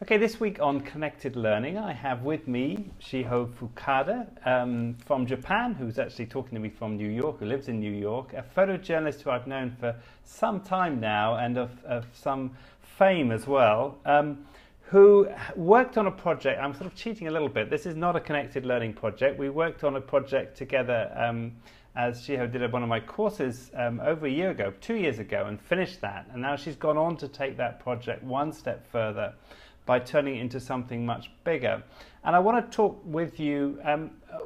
Okay, this week on Connected Learning, I have with me Shiho Fukada from Japan, who's actually talking to me from New York, who lives in New York, a photojournalist who I've known for some time now and of some fame as well, who worked on a project. I'm sort of cheating a little bit. This is not a Connected Learning project. We worked on a project together as Shiho did one of my courses over a year ago, 2 years ago, and finished that. And now she's gone on to take that project one step further by turning it into something much bigger. And I want to talk with you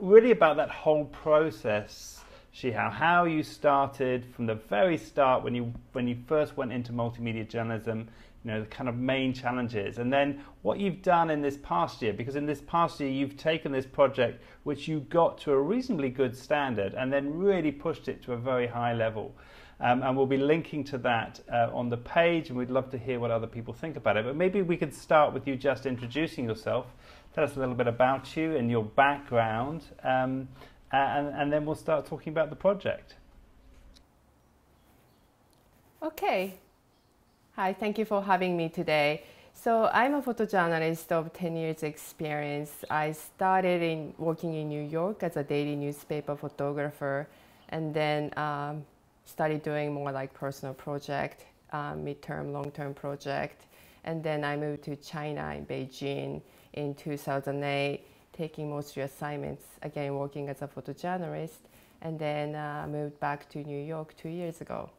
really about that whole process, Shiho, how you started from the very start when you first went into multimedia journalism, you know, the kind of main challenges, and then what you've done in this past year, because in this past year you've taken this project which you got to a reasonably good standard and then really pushed it to a very high level. And we'll be linking to that on the page, and we'd love to hear what other people think about it. But maybe we could start with you just introducing yourself. Tell us a little bit about you and your background, and then we'll start talking about the project. Okay. Hi, thank you for having me today. So I'm a photojournalist of 10 years experience. I started working in New York as a daily newspaper photographer, and then started doing more like personal project, midterm, long-term project. And then I moved to China in Beijing in 2008, taking mostly assignments, again, working as a photojournalist, and then moved back to New York 2 years ago.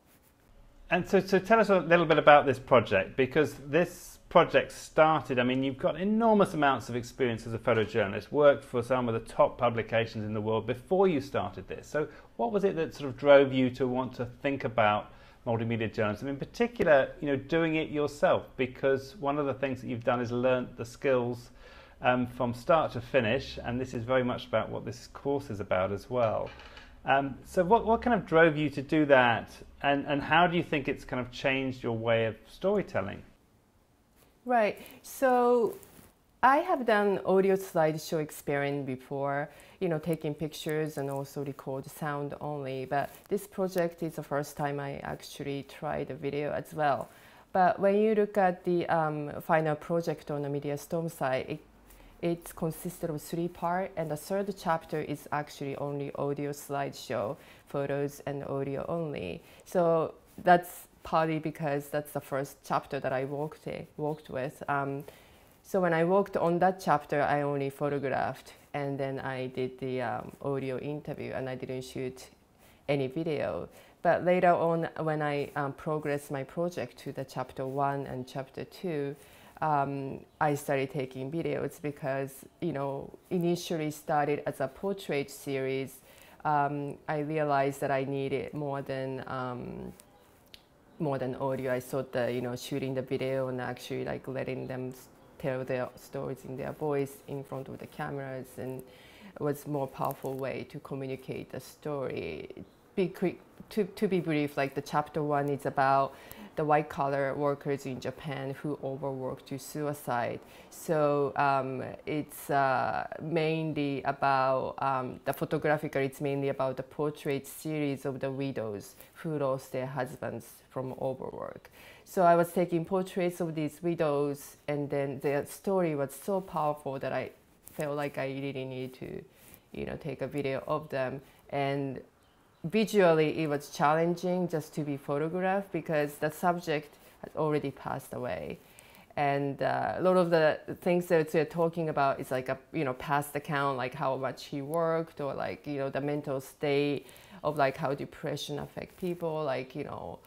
And so tell us a little bit about this project, because this project started, I mean, you've got enormous amounts of experience as a photojournalist, worked for some of the top publications in the world before you started this. So what was it that sort of drove you to want to think about multimedia journalism, in particular, you know, doing it yourself? Because one of the things that you've done is learned the skills from start to finish, and this is very much about what this course is about as well. So what kind of drove you to do that, and how do you think it's kind of changed your way of storytelling? Right. So I have done audio slideshow experience before, you know, taking pictures and also record sound only. But this project is the first time I actually tried the video as well. But when you look at the final project on the Mediastorm side, it consisted of 3 parts, and the third chapter is actually only audio slideshow, photos and audio only. So that's partly because that's the first chapter that I worked with. So when I worked on that chapter, I only photographed, and then I did the audio interview, and I didn't shoot any video. But later on, when I progressed my project to the chapter 1 and chapter 2, I started taking videos because, you know, initially started as a portrait series. I realized that I needed more than audio. I thought that, you know, shooting the video and actually like letting them tell their stories in their voice in front of the cameras, and was more powerful way to communicate the story. To be brief, like the chapter 1 is about the white-collar workers in Japan who overwork to suicide. So it's mainly about, the photographical, it's mainly about the portrait series of the widows who lost their husbands from overwork. So I was taking portraits of these widows, and then their story was so powerful that I felt like I really need to, you know, take a video of them. And visually, it was challenging just to be photographed because the subject had already passed away. And a lot of the things that they're talking about is like a, you know, past account, like how much he worked, or like, you know, the mental state of like how depression affect people, like, you know,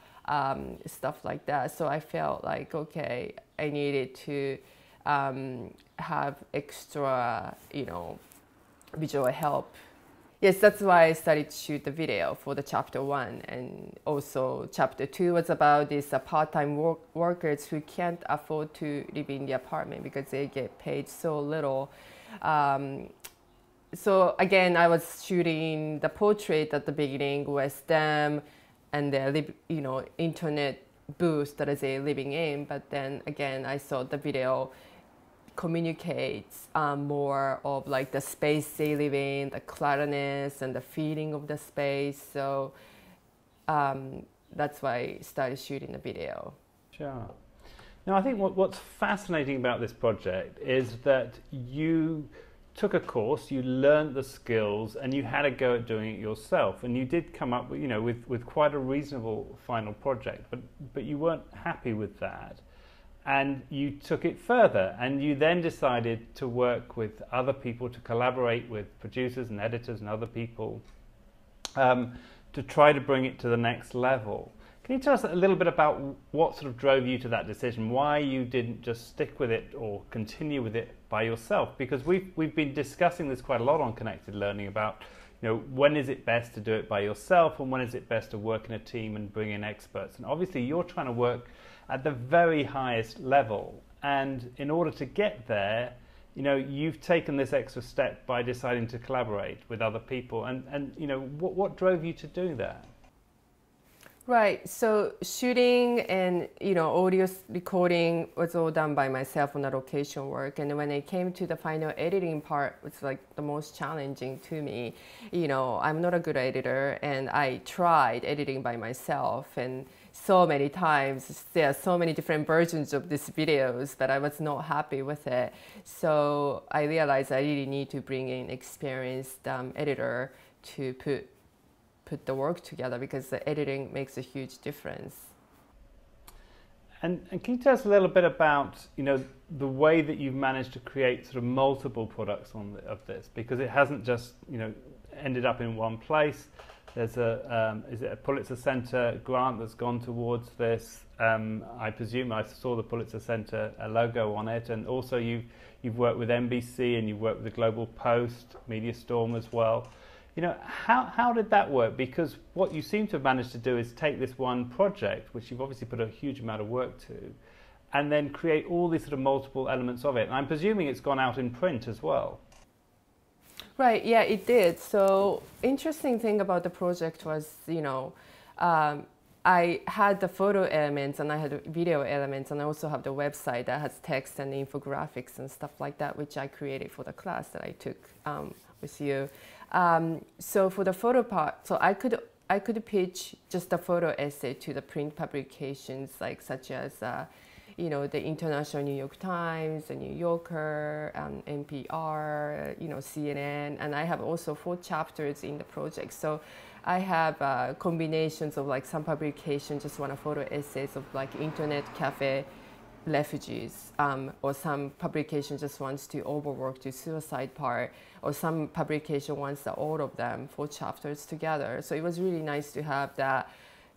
stuff like that. So I felt like, okay, I needed to have extra, you know, visual help. Yes, that's why I started to shoot the video for the chapter 1. And also chapter 2 was about these part-time workers who can't afford to live in the apartment because they get paid so little. So again, I was shooting the portrait at the beginning with them and their, you know, internet booth that they're living in. But then again, I saw the video communicates more of like the space they live in, the cleanliness and the feeling of the space. So that's why I started shooting the video. Sure. Now, I think what's fascinating about this project is that you took a course, you learned the skills, and you had a go at doing it yourself. And you did come up with, with quite a reasonable final project, but you weren't happy with that. And you took it further, and you then decided to work with other people, to collaborate with producers and editors and other people to try to bring it to the next level. Can you tell us a little bit about what sort of drove you to that decision? Why you didn't just stick with it or continue with it by yourself? Because we've been discussing this quite a lot on Connected Learning about, when is it best to do it by yourself and when is it best to work in a team and bring in experts? And obviously you're trying to work at the very highest level. And in order to get there, you've taken this extra step by deciding to collaborate with other people. And what drove you to do that? Right. So shooting and audio recording was all done by myself on the location work, and when it came to the final editing part, it was like the most challenging to me. I'm not a good editor, and I tried editing by myself, and so many times there are so many different versions of these videos, but I was not happy with it. So I realized I really need to bring in experienced editor to put the work together, because the editing makes a huge difference. And can you tell us a little bit about the way that you've managed to create sort of multiple products of this, because it hasn't just ended up in one place. There's is it a Pulitzer Center grant that's gone towards this? I presume I saw the Pulitzer Center logo on it, and also you've worked with NBC and you've worked with the Global Post, Mediastorm as well. How did that work? Because what you seem to have managed to do is take this one project, which you've obviously put a huge amount of work to, and then create all these sort of multiple elements of it. And I'm presuming it's gone out in print as well. Right, yeah, it did. So interesting thing about the project was, I had the photo elements and I had the video elements, and I also have the website that has text and infographics and stuff like that, which I created for the class that I took with you. So for the photo part, so I could pitch just a photo essay to the print publications, like such as the International New York Times, the New Yorker, NPR, CNN, and I have also 4 chapters in the project. So I have combinations of like some publications just want a photo essays of like internet cafe refugees, or some publication just wants to overwork to suicide part, or some publication wants all of them 4 chapters together. So it was really nice to have that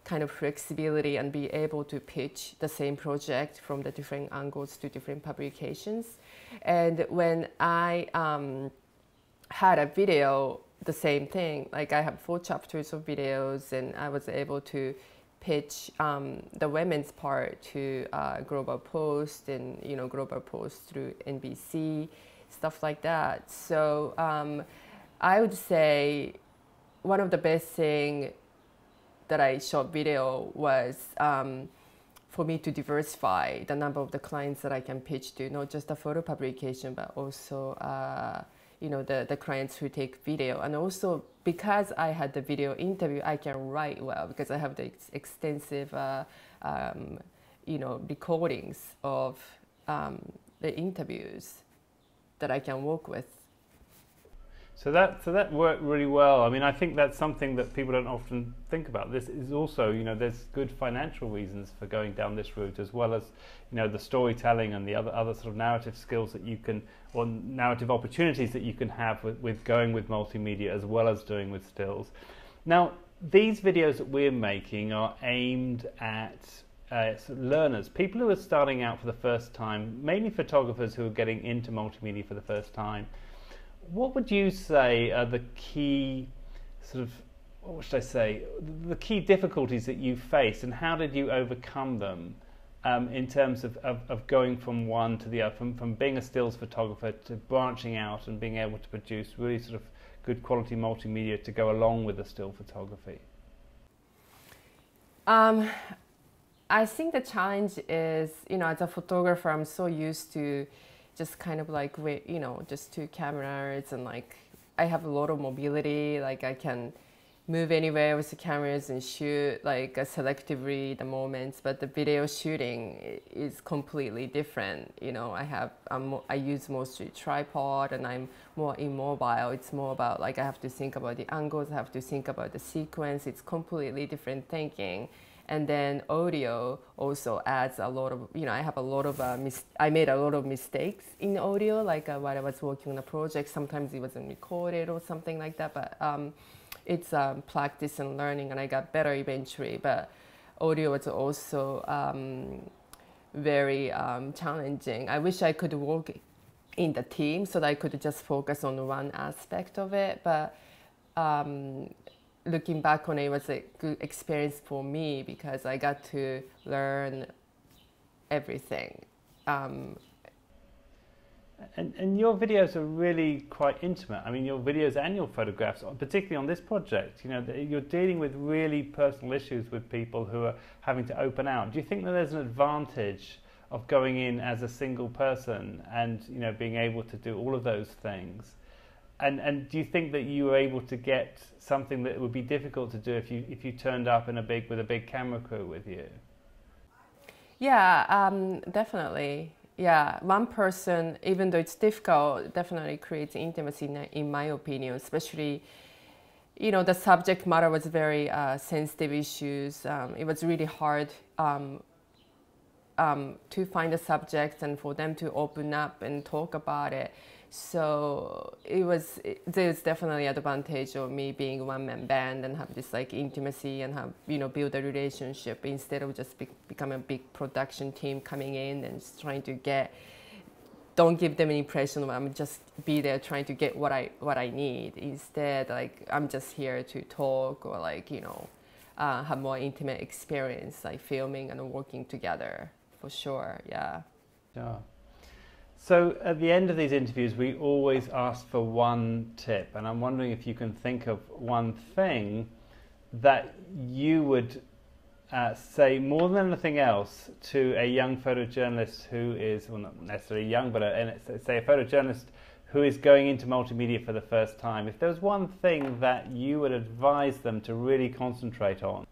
kind of flexibility and be able to pitch the same project from the different angles to different publications. And when I had a video, the same thing, like I have 4 chapters of videos, and I was able to pitch the women's part to Global Post, and Global Post through NBC, stuff like that. So I would say one of the best thing that I shot video was for me to diversify the number of the clients that I can pitch to, not just the photo publication, but also the clients who take video. And also because I had the video interview, I can write well because I have the extensive recordings of the interviews that I can work with. So that worked really well. I mean, I think that's something that people don't often think about. This is also, there's good financial reasons for going down this route, as well as, the storytelling and the other sort of narrative skills that you can, or narrative opportunities that you can have with going with multimedia as well as doing with stills. Now, these videos that we're making are aimed at sort of learners, people who are starting out for the first time, mainly photographers who are getting into multimedia for the first time. What would you say are the key sort of, what should I say, the key difficulties that you faced, and how did you overcome them in terms of going from one to the other, from being a stills photographer to branching out and being able to produce really sort of good quality multimedia to go along with the still photography? I think the challenge is, as a photographer, I'm so used to just kind of like, just 2 cameras, and like I have a lot of mobility, like I can, move anywhere with the cameras and shoot like selectively the moments, but the video shooting is completely different. You know, I use mostly tripod and I'm more immobile. It's more about like I have to think about the angles, I have to think about the sequence. It's completely different thinking. And then audio also adds a lot of, you know, I made a lot of mistakes in audio, like while I was working on a project. Sometimes it wasn't recorded or something like that, but it's practice and learning, and I got better eventually. But audio was also very challenging. I wish I could work in the team so that I could just focus on one aspect of it. But looking back on it, it was a good experience for me because I got to learn everything. And your videos are really quite intimate. I mean, your videos and your photographs, particularly on this project, you know, you're dealing with really personal issues with people who are having to open out. Do you think that there's an advantage of going in as a single person and, you know, being able to do all of those things? And do you think that you were able to get something that would be difficult to do if you turned up with a big camera crew with you? Yeah, definitely. Yeah, one person, even though it's difficult, definitely creates intimacy in my opinion, especially, you know, the subject matter was very sensitive issues. It was really hard to find the subjects and for them to open up and talk about it. So there's definitely advantage of me being a one-man band and have this like intimacy and have, you know, build a relationship instead of just become a big production team coming in and just trying to don't give them an impression of I'm just be there trying to get what I need. Instead, like I'm just here to talk or like, you know, have more intimate experience like filming and working together for sure. Yeah. Yeah. So at the end of these interviews, we always ask for one tip, and I'm wondering if you can think of one thing that you would say more than anything else to a young photojournalist who is, well, not necessarily young, but say a photojournalist who is going into multimedia for the first time. If there was one thing that you would advise them to really concentrate on?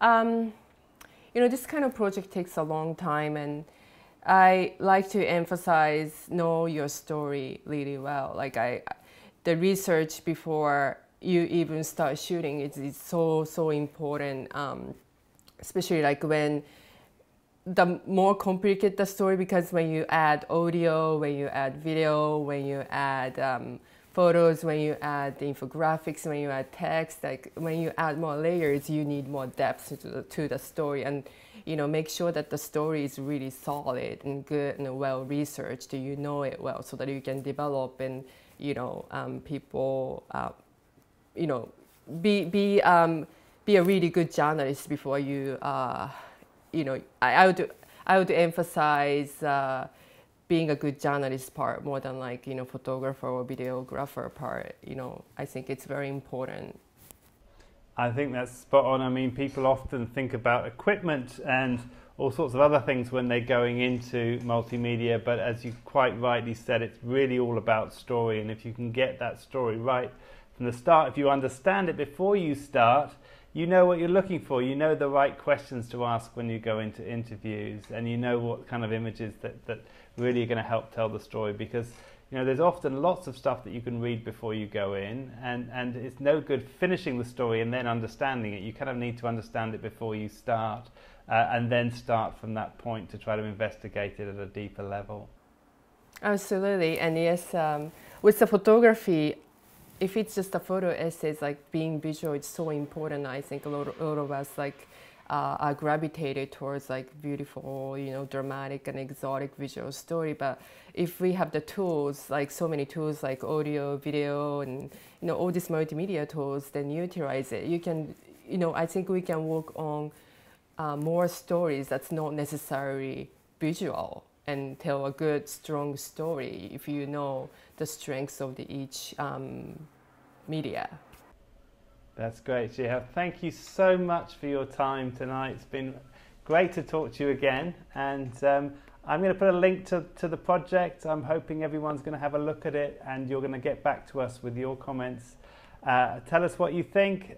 You know, this kind of project takes a long time, and I like to emphasize know your story really well. Like the research before you even start shooting is so important, especially like when the more complicated the story, because when you add audio, when you add video, when you add photos, when you add the infographics, when you add text, like when you add more layers, you need more depth to the story. And you know, make sure that the story is really solid and good and well researched. You know it well, so that you can develop and, you know, people, you know, be a really good journalist before you, you know, I would emphasize being a good journalist part more than like, you know, photographer or videographer part. You know, I think it's very important. I think that's spot on. I mean, people often think about equipment and all sorts of other things when they're going into multimedia, but as you quite rightly said, it's really all about story. And if you can get that story right from the start, if you understand it before you start, you know what you're looking for. You know the right questions to ask when you go into interviews, and you know what kind of images that really are going to help tell the story, because you know, there's often lots of stuff that you can read before you go in, and it's no good finishing the story and then understanding it. You kind of need to understand it before you start, and then start from that point to try to investigate it at a deeper level. Absolutely, and yes, with the photography, if it's just a photo essays, like being visual, it's so important. I think a lot of us like are gravitated towards like beautiful, you know, dramatic and exotic visual story. But if we have the tools, like so many tools like audio, video, and you know, all these multimedia tools, then utilize it. You can, you know, I think we can work on more stories that's not necessarily visual and tell a good, strong story if you know the strengths of each media. That's great, Shiho. Thank you so much for your time tonight. It's been great to talk to you again. And I'm going to put a link to the project. I'm hoping everyone's going to have a look at it, and you're going to get back to us with your comments Tell us what you think,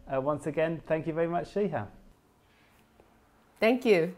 once again, thank you very much, Shiho. Thank you.